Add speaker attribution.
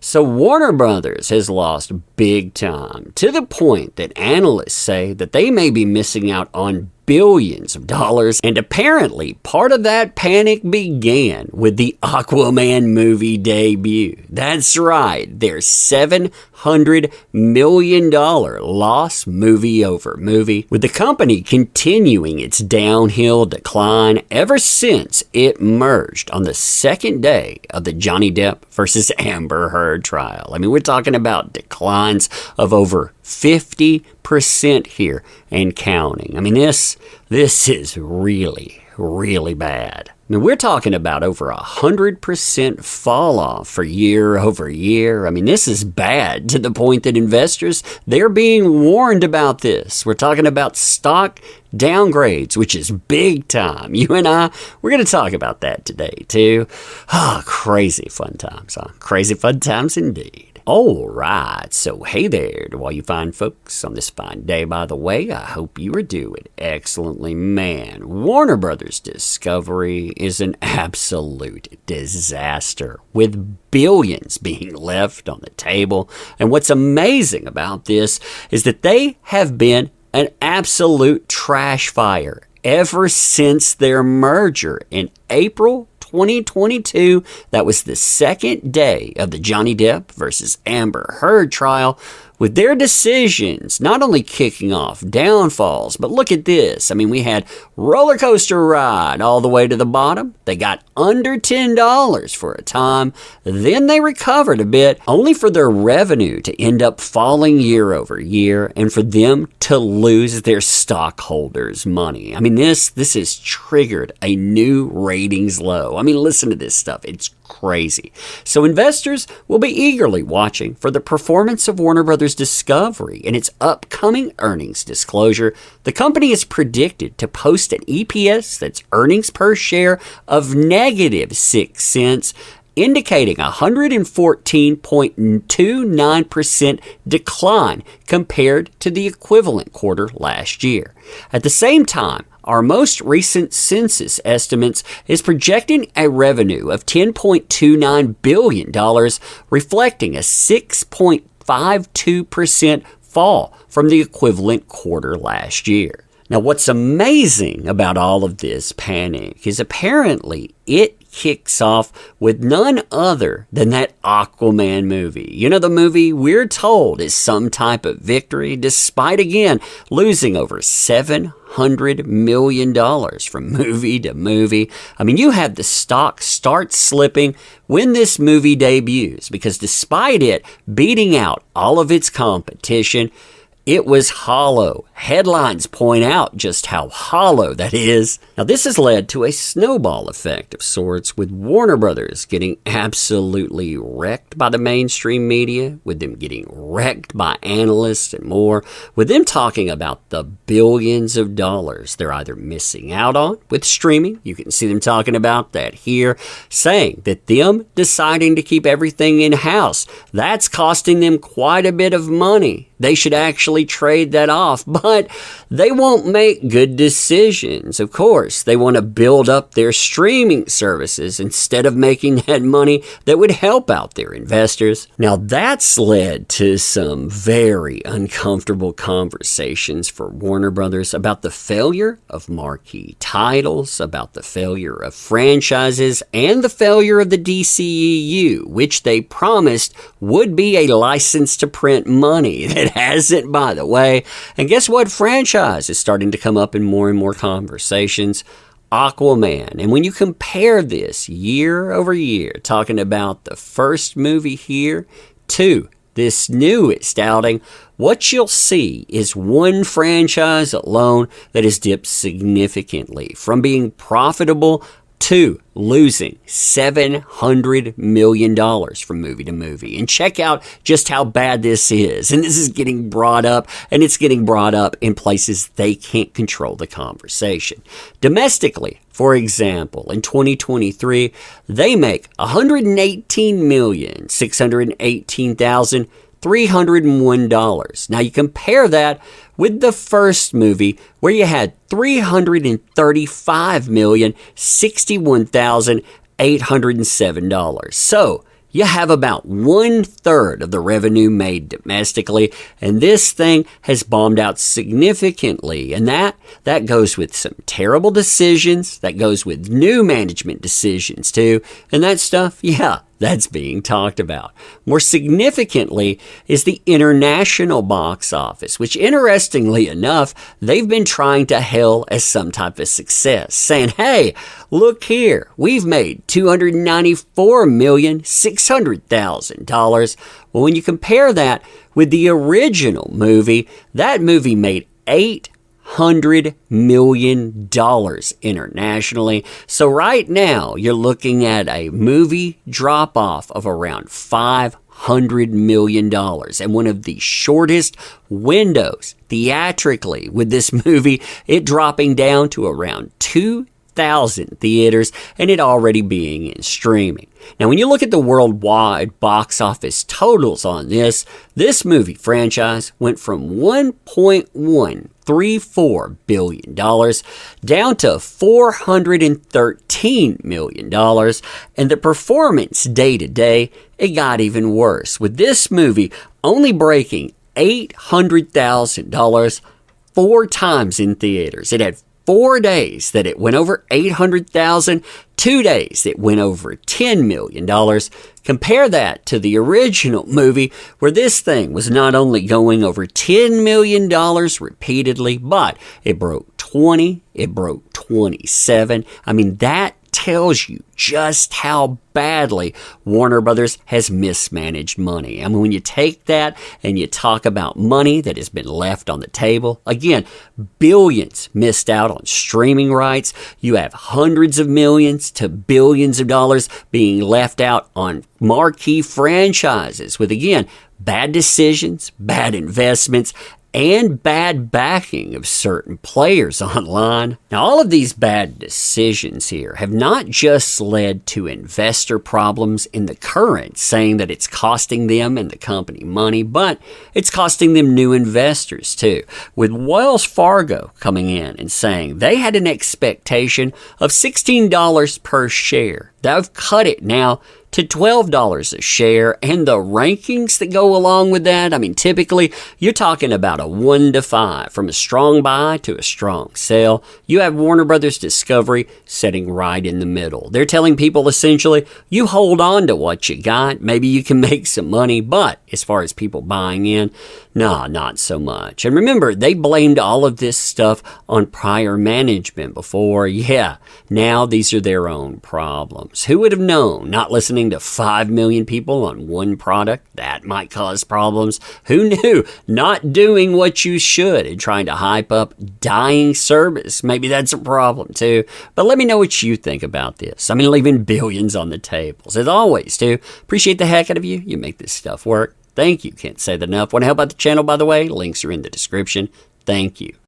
Speaker 1: So Warner Brothers has lost big time, to the point that analysts say that they may be missing out on billions of dollars, and apparently part of that panic began with the Aquaman movie debut. That's right, their $700 million loss movie over movie, with the company continuing its downhill decline ever since it merged on the second day of the Johnny Depp versus Amber Heard trial. I mean, we're talking about declines of over 50% here and counting. I mean, this is really, really bad. I mean, we're talking about over 100% fall off for year over year. I mean, this is bad to the point that investors, they're being warned about this. We're talking about stock downgrades, which is big time. You and I, we're going to talk about that today too. Crazy fun times, huh? Crazy fun times indeed. All right, so hey there to all you fine folks on this fine day, by the way. I hope you are doing excellently, man. Warner Brothers Discovery is an absolute disaster, with billions being left on the table. And what's amazing about this is that they have been an absolute trash fire ever since their merger in April 2022. That was the second day of the Johnny Depp versus Amber Heard trial, with their decisions not only kicking off downfalls, but look at this. I mean, we had roller coaster ride all the way to the bottom. They got under $10 for a time. Then they recovered a bit, only for their revenue to end up falling year over year and for them to lose their stockholders' money. I mean, this has triggered a new ratings low. I mean, listen to this stuff. It's crazy. So investors will be eagerly watching for the performance of Warner Brothers Discovery in its upcoming earnings disclosure. The company is predicted to post an EPS, that's earnings per share, of negative 6 cents, indicating a 114.29% decline compared to the equivalent quarter last year. At the same time, our most recent census estimates is projecting a revenue of $10.29 billion, reflecting a 6.52% fall from the equivalent quarter last year. Now, what's amazing about all of this panic is apparently it kicks off with none other than that Aquaman movie. You know, the movie we're told is some type of victory, despite again losing over $700 million from movie to movie. I mean, you have the stock start slipping when this movie debuts, because despite it beating out all of its competition, it was hollow. Headlines point out just how hollow that is. Now, this has led to a snowball effect of sorts, with Warner Brothers getting absolutely wrecked by the mainstream media, with them getting wrecked by analysts and more, with them talking about the billions of dollars they're either missing out on with streaming. You can see them talking about that here, saying that them deciding to keep everything in-house, that's costing them quite a bit of money. They should actually trade that off, but they won't make good decisions. Of course, they want to build up their streaming services instead of making that money that would help out their investors. Now, that's led to some very uncomfortable conversations for Warner Brothers about the failure of marquee titles, about the failure of franchises, and the failure of the DCEU, which they promised would be a license to print money. That hasn't, by the way. And guess what franchise is starting to come up in more and more conversations? Aquaman. And when you compare this year over year, talking about the first movie here to this newest outing, what you'll see is one franchise alone that has dipped significantly from being profitable to losing $700 million from movie to movie. And check out just how bad this is. And this is getting brought up, and it's getting brought up in places they can't control the conversation. Domestically, for example, in 2023, they make $118,618,301. Now you compare that with the first movie, where you had $335,061,807. So you have about 1/3 of the revenue made domestically, and this thing has bombed out significantly. And that goes with some terrible decisions, that goes with new management decisions too, and that stuff, yeah, that's being talked about. More significantly is the international box office, which interestingly enough, they've been trying to hail as some type of success, saying, hey, look here, we've made $294,600,000. Well, when you compare that with the original movie, that movie made $800 million internationally. So right now, you're looking at a movie drop-off of around $500 million. And one of the shortest windows theatrically with this movie, it dropping down to around 2,000 theaters and it already being in streaming. Now, when you look at the worldwide box office totals on this movie franchise went from $1.134 billion down to $413 million. And the performance day to day, it got even worse, with this movie only breaking $800,000 4 times in theaters. It had 4 days that it went over 800,000, 2 days it went over $10 million. Compare that to the original movie where this thing was not only going over $10 million repeatedly, but it broke 20, it broke 27. I mean, that tells you just how badly Warner Brothers has mismanaged money. I mean, when you take that and you talk about money that has been left on the table, again, billions missed out on streaming rights. You have hundreds of millions to billions of dollars being left out on marquee franchises with, again, bad decisions, bad investments, and bad backing of certain players online. Now, all of these bad decisions here have not just led to investor problems in the current, saying that it's costing them and the company money, but it's costing them new investors too, with Wells Fargo coming in and saying they had an expectation of $16 per share. They've cut it now to $12 a share, and the rankings that go along with that, I mean, typically you're talking about a 1 to 5, from a strong buy to a strong sell. You have Warner Brothers Discovery sitting right in the middle. They're telling people essentially, you hold on to what you got, maybe you can make some money, but as far as people buying in, nah, not so much. And remember, they blamed all of this stuff on prior management before. Yeah, now these are their own problems. Who would have known, not listening to 5 million people on one product, that might cause problems? Who knew not doing what you should and trying to hype up dying service? Maybe that's a problem too. But let me know what you think about this. I mean, leaving billions on the tables. As always, too, appreciate the heck out of you. You make this stuff work. Thank you. Can't say that enough. Want to help out the channel, by the way? Links are in the description. Thank you.